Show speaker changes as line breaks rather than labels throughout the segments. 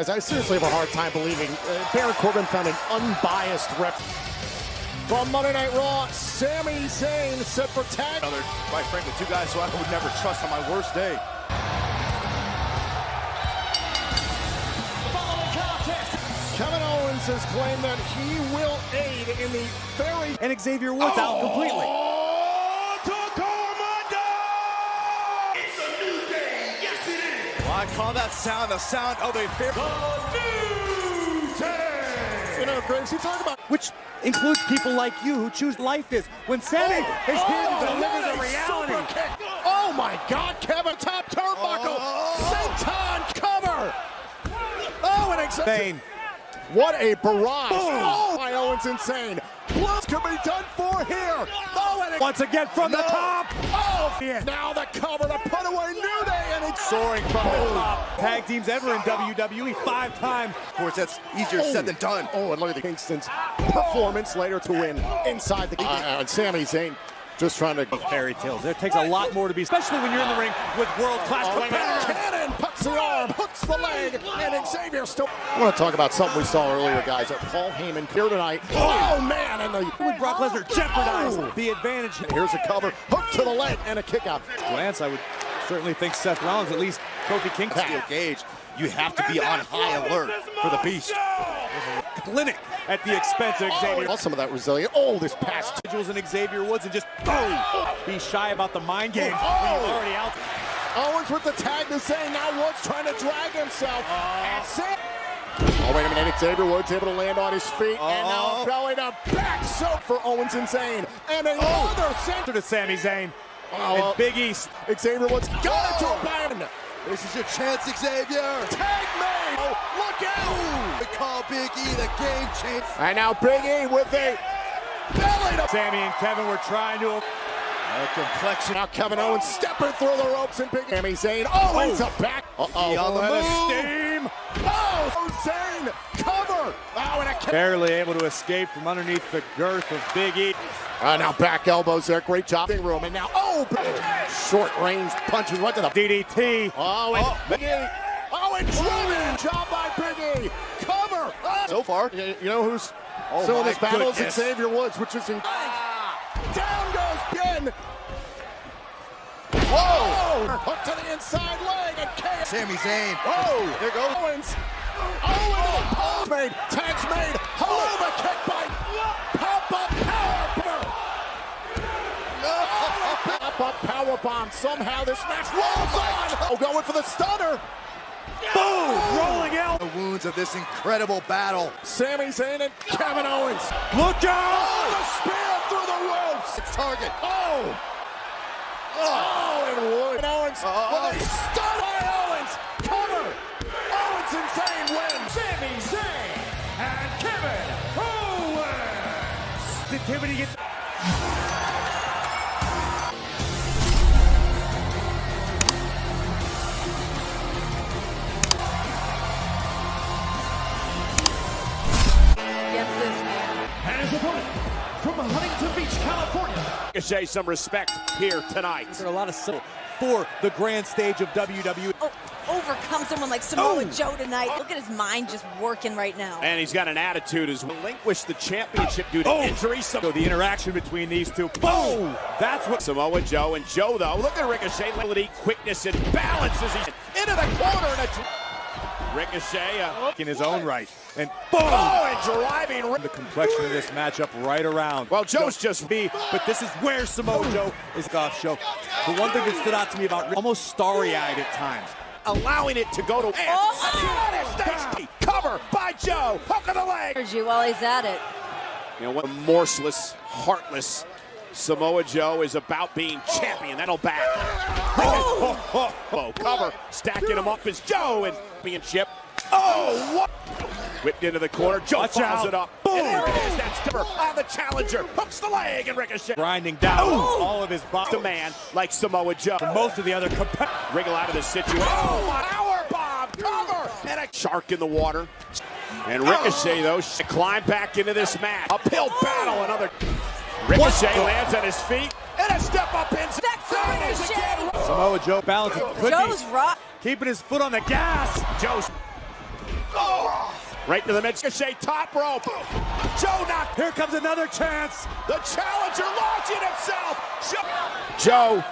As I seriously have a hard time believing Baron Corbin found an unbiased rep. From Monday Night Raw, Sami Zayn set for tag.
Quite frankly, two guys who I would never trust on my worst day.
Following contest, Kevin Owens has claimed that he will aid in the very...
And Xavier Woods out completely.
It's a new day, yes it is! Well, I call that sound the sound of a fair...
new day! You know, Graves, you talk about...
Which includes people like you who choose life is. When Sami is here to deliver the reality.
Oh my God, Kevin, top turnbuckle, senton cover. Oh, and
Zayn.
What a barrage. Oh, my Owens insane. What can be done for here? Oh, and
Once again from the top.
Oh, now the cover to put away New Day, and it's
Soaring from the top. Tag teams ever in WWE 5 times.
Of course, that's easier said than done.
Oh, and look at the Kingston's performance later to win inside the and Sami Zayn just trying to
fairy tales. There takes a lot more to be, especially when you're in the ring with world-class competitors.
Cannon pucks the arm, hooks the leg, and Xavier still. I want to talk about something we saw earlier, guys. Paul Heyman here tonight. Oh man, and
With Brock Lesnar jeopardize the advantage.
And here's a cover, hook to the leg, and a kick out.
Glance, I would certainly think Seth Rollins, at least Kofi Kingston.
Steel cage, you have to be on high alert for the beast.
Clinic at the expense of Xavier.
Oh, some of that resilience. Oh, this pass.
Individuals in Xavier Woods and just boom. Be shy about the mind games. He's already out.
Owens with the tag to Zayn. Now Woods trying to drag himself. Oh, wait a minute. Xavier Woods able to land on his feet. And now belly to back soap for Owens and Zayn. And another center
to Sami Zayn. And Big East.
Xavier Woods got it to a band.
This is your chance, Xavier.
Tag made. Oh, look out.
We call Big E the game changer.
And now Big E with a belly to
Sami and Kevin were trying to.
Complexion.
Now Kevin Owens stepping through the ropes and Big Sami Zayn. Oh, into back.
On the move.
Steam. Oh, Zayn cover. Oh, and a kick.
Barely able to escape from underneath the girth of Big E.
Now back elbows there. Great job. Big room. And now, short range punches right to the
DDT.
Oh, and Big E. Oh, and driven. Job by Big E. Cover.
So far.
You know who's still in this battle is Xavier Woods, which is in. Down goes Ben. Whoa! Hook to the inside leg and KO.
Sami Zayn.
Oh,
there goes
Owens. Owens. Made. Tags made. Hello, the kick by pop-up power. Pop-up power bomb. Somehow this match rolls on. Oh, going for the stunner.
Boom! Rolling out.
The wounds of this incredible battle.
Sami Zayn and Kevin Owens.
Look out!
Oh, the spear through the ropes.
It's target.
Oh! Oh, and Wood. Owens with a stun by Owens. Cover. Owens and Zayn win.
Sami Zayn and Kevin Owens.
Sensitivity gets.
And his opponent from Huntington Beach, California.
Ricochet some respect here tonight.
There are a lot of for the grand stage of WWE.
Overcome someone like Samoa Joe tonight. Look at his mind just working right now.
And he's got an attitude as relinquished the championship due to injury. So
the interaction between these two. Boom! That's what
Samoa Joe and Joe, though. Look at Ricochet. Ability, quickness, and balance as he's into the corner. And Ricochet
in his own right. And boom!
Oh, and driving.
The complexion of this matchup right around.
Well, Joe's just
me, but this is where Samoa Joe is off show. The one thing that stood out to me about almost starry-eyed at times.
Allowing it to go to cover by Joe. Hook of the leg.
While he's at it.
You know what? Remorseless, heartless Samoa Joe is about being champion. That'll back. Cover. Stacking him up as Joe and championship. Oh, what? Whipped into the corner. Joe follows it up. Boom. And there it is. That's Timber on the challenger. Hooks the leg and Ricochet.
Grinding down all of his body.
A man like Samoa Joe.
Most of the other competitors.
Wriggle out of the situation. Oh, power bomb. Cover. And a shark in the water. And Ricochet, though, climb back into this match. Uphill battle. Another. Ricochet lands at his feet. And a step up in. There it is again.
Samoa Joe balancing.
Joe's rock.
Keeping his foot on the gas.
Joe's. Right to the mid. Ricochet, top rope. Joe knocked.
Here comes another chance.
The challenger launching himself. Joe,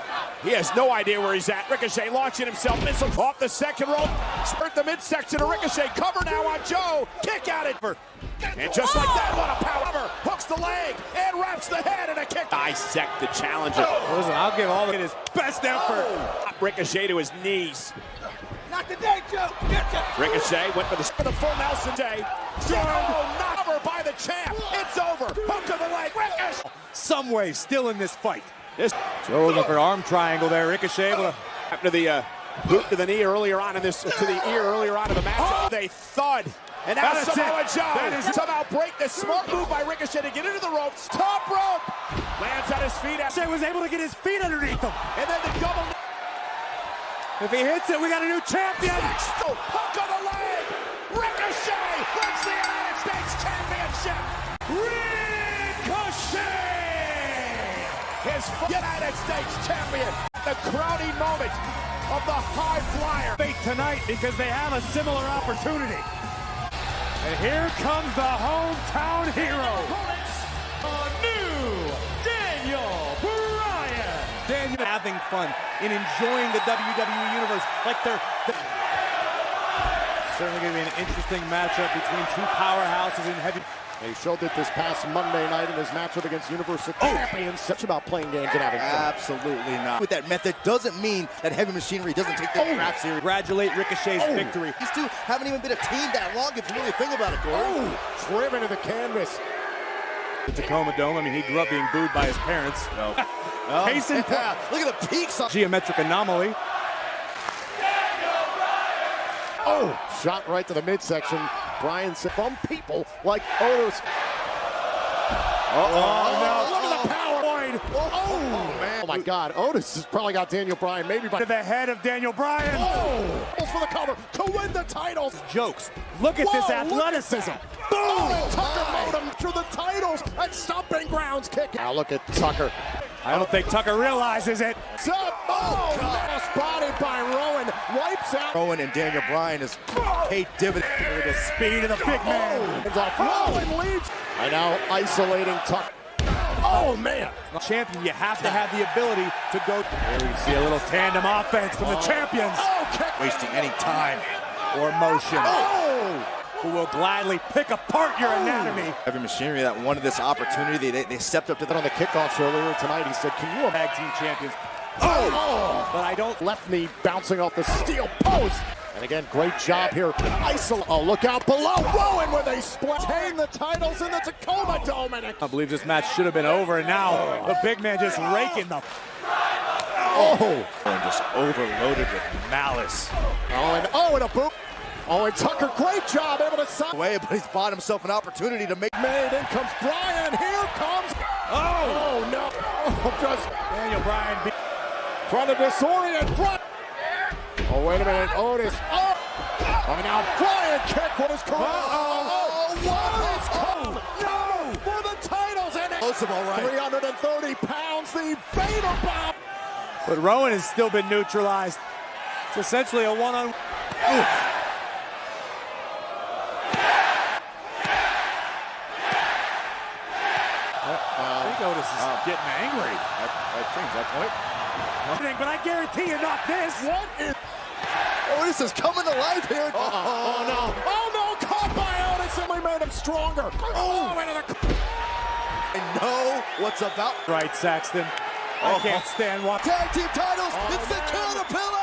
he has no idea where he's at. Ricochet launching himself. Missile off the second rope. Sprint the midsection of Ricochet. Cover now on Joe. Kick out it. And just like that, what a power. Hooks the leg and wraps the head and a kick. Dissect the challenger.
Listen, I'll give all of it his best effort.
Ricochet to his knees.
Not today, Joe.
Ricochet went for the full Nelson Day. Joe knocked over by the champ. It's over. Hook to the leg. Ricochet.
Some way still in this fight. Joe looking for an arm triangle there. Ricochet able to
after the boot to the knee earlier on in this, to the ear earlier on in the match. Oh, they thud. And now Samoa Joe somehow break this smart move by Ricochet to get into the ropes. Top rope. Lands on his feet.
Ricochet was able to get his feet underneath him.
And then the double.
If he hits it, we got a new champion.
Hook on the leg. Ricochet wins the United States Championship.
Ricochet!
His United States champion. The crowning moment of the high flyer.
Tonight because they have a similar opportunity. And here comes the hometown hero.
A new Daniel Bryan.
Daniel having fun in enjoying the WWE Universe like they're certainly going to be an interesting matchup between two powerhouses in heavy.
He showed it this past Monday night in his matchup against Universal Champions. Such about playing games and having fun.
Absolutely not. With that method doesn't mean that Heavy Machinery doesn't take their crap serious.
Congratulate Ricochet's victory.
These two haven't even been a team that long if you really think about it, Corey.
Driven to the canvas.
The Tacoma Dome, I mean, he grew up being booed by his parents. No. Case in point.
Look at the peaks on
Geometric anomaly.
Oh, shot right to the midsection. Bryan said from people like Otis.
No.
Look at the power point.
Oh, man.
Oh, my God. Otis has probably got Daniel Bryan maybe by
To the head of Daniel Bryan.
Oh, for the cover to win the titles.
Jokes. Look at this athleticism.
Boom! Oh, Tucker mowed him through the titles at Stomping Grounds kick. Now look at Tucker.
I don't think Tucker realizes it.
Oh, man. Spotted by Rowan. Wipes out.
Rowan and Daniel Bryan is paid dividend.
Look at the speed of the big man.
Hands off. Rowan leads. And now isolating Tucker. Oh, man.
Champion, you have to have the ability to go. There we see a little tandem offense from the champions.
Oh, kick.
Wasting any time.
Or motion.
Oh!
Who will gladly pick apart your anatomy.
Heavy Machinery that wanted this opportunity. They stepped up to
On the kickoffs earlier tonight, he said, can you
Tag team champions.
Oh!
But I don't.
Left knee bouncing off the steel post. And again, great job here. Oh, look out below. Rowan with a split. Retain the titles in the Tacoma Dome. And
I believe this match should have been over, and now the big man just raking the.
oh!
and just overloaded with malice.
And a boot. Oh, and Tucker, great job, able to stop.
Away, but he's bought himself an opportunity to make.
Made. In comes Bryan, and here comes. Oh no! Oh, just
Daniel Bryan.
trying to disorient Bryan. Oh, wait a minute, Otis. Oh! Oh, now Bryan kick. What is going on? What is coming? No! For the titles and
Explosive, all right.
330 pounds. The Vader bomb.
But Rowan has still been neutralized. It's essentially a one-on. I think Otis is getting angry.
That changed that point.
But I guarantee you not this.
What is...
Otis is coming to life here.
Oh, no. Oh, no. Caught by Otis. And we made him stronger. Oh, into the...
I know what's about.
Right, Saxton. I can't stand watching.
Tag team titles. It's the Caterpillar.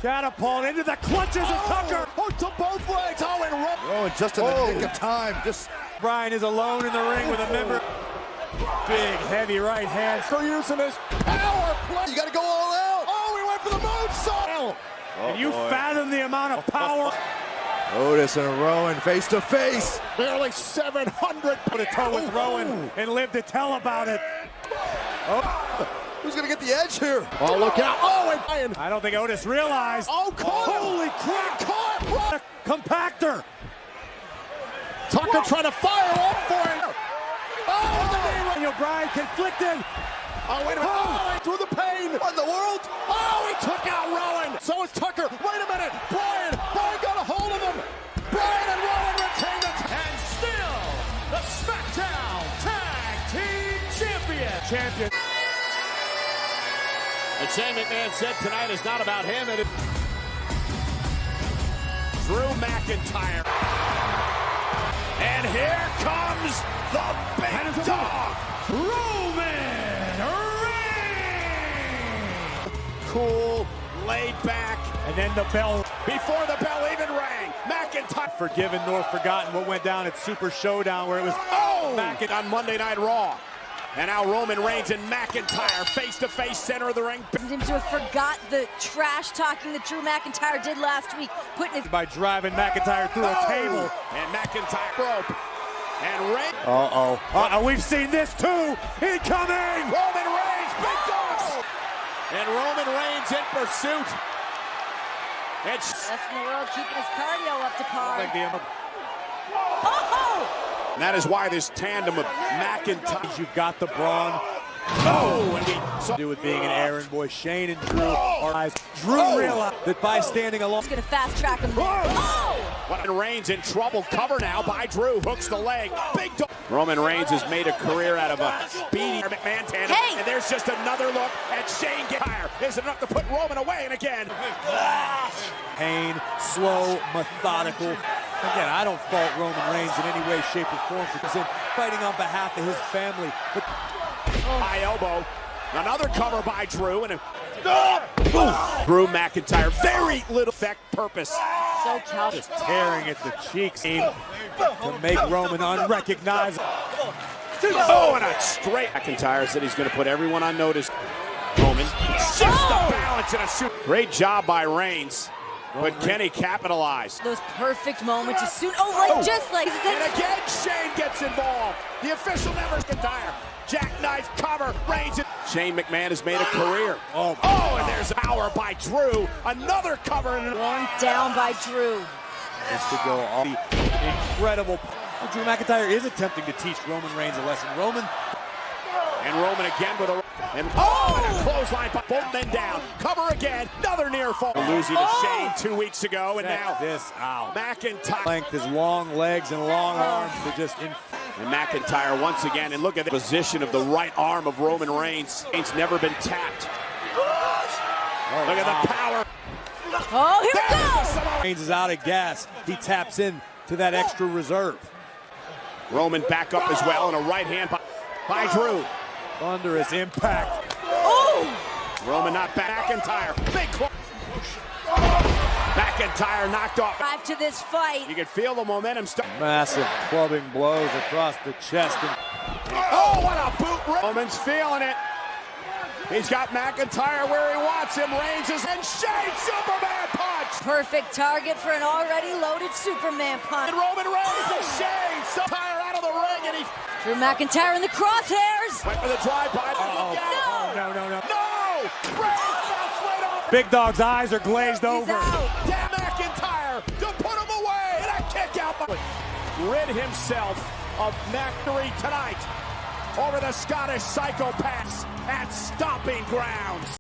Catapult into the clutches of Tucker.
Hook to both legs. Oh, and
Oh, just in the nick of time. Just
Bryan is alone in the ring with a member. Big, heavy right hand.
for using his power play.
you got to go all out.
Oh, he went for the moonsault.
Can you fathom the amount of power?
Otis and Rowan face to face.
Barely 700.
Put a toe with Rowan and live to tell about it.
Who's going to get the edge here?
Oh, look out. Oh, and Bryan.
I don't think Otis realized.
Oh, caught him.
Holy crap.
Caught.
A compactor.
Tucker trying to fire up for him. Oh, the knee.
Daniel Bryan conflicted.
Oh, wait a minute. Oh, through the pain.
What in the world?
Oh, he took out Rowan. So is Tucker. Wait a minute. Bryan got a hold.
question.
And Shane McMahon said tonight is not about him. And Drew McIntyre. And here comes the big dog.
Roman Reigns!
Cool, laid back.
And then the bell.
Before the bell even rang, McIntyre.
Forgiven nor forgotten what went down at Super Showdown, where it was
McIntyre on Monday Night Raw. And now Roman Reigns and McIntyre face-to-face, center of the ring.
Him to have forgot the trash talking that Drew McIntyre did last week, putting his
by driving McIntyre through a table.
And McIntyre rope. And Reigns.
We've seen this too. Incoming.
Roman Reigns, big dog. And Roman Reigns in pursuit.
best in the world, keeping his cardio up to par.
Like the
And that is why this tandem of McIntyre.
You've got the brawn. And we saw do with being an errand boy. Shane and Drew are eyes. Drew realized that by standing alone.
He's going to fast track him there.
And Reigns in trouble. Cover now by Drew. Hooks the leg. Big dog. Roman Reigns has made a career out of a speedy McMahon tandem.
Hey.
And there's just another look at Shane McIntyre. Is enough to put Roman away. And again.
Pain, slow, methodical. Again, I don't fault Roman Reigns in any way, shape, or form for fighting on behalf of his family. But
high elbow. Another cover by Drew. And Drew McIntyre. Very little effect purpose.
So calculated.
Just tearing at the cheeks to make Roman unrecognizable.
And a straight. McIntyre said he's going to put everyone on notice. Roman shifts the balance in a shoot. Great job by Reigns. But can he capitalize?
Those perfect moments as soon. Just like this.
And again, Shane gets involved. The official members McIntyre. Jackknife cover. Reigns. Shane McMahon has made a career. And there's power by Drew. Another cover.
One down by Drew.
Just to go all the incredible. Drew McIntyre is attempting to teach Roman Reigns a lesson. Roman
again with a and a clothesline by both men down. Cover again. Another near fall. Losing to Shane 2 weeks ago, and now
this out.
McIntyre.
Length, his long legs and long arms to just.
And McIntyre once again, and look at the position of the right arm of Roman Reigns. Reigns never been tapped. Look at the power.
Here we go.
Reigns is out of gas. He taps in to that extra reserve.
Roman back up as well, and a right hand by Drew.
Thunderous impact.
Roman not back. McIntyre. Big club. McIntyre knocked off.
Drive to this fight.
You can feel the momentum.
Massive clubbing blows across the chest.
What a boot. Roman's feeling it. He's got McIntyre where he wants him. Reigns is in Shane. Superman punch.
Perfect target for an already loaded Superman punch.
And Roman Reigns and Shane. McIntyre out of the ring, and he.
Drew McIntyre in the crosshairs.
Went for the drive-by.
No.
No! Reigns bounced right off.
Big Dog's eyes are glazed over.
Damn McIntyre to put him away. And a kick out by. Rid himself of victory tonight over the Scottish Psychopaths at Stomping Grounds.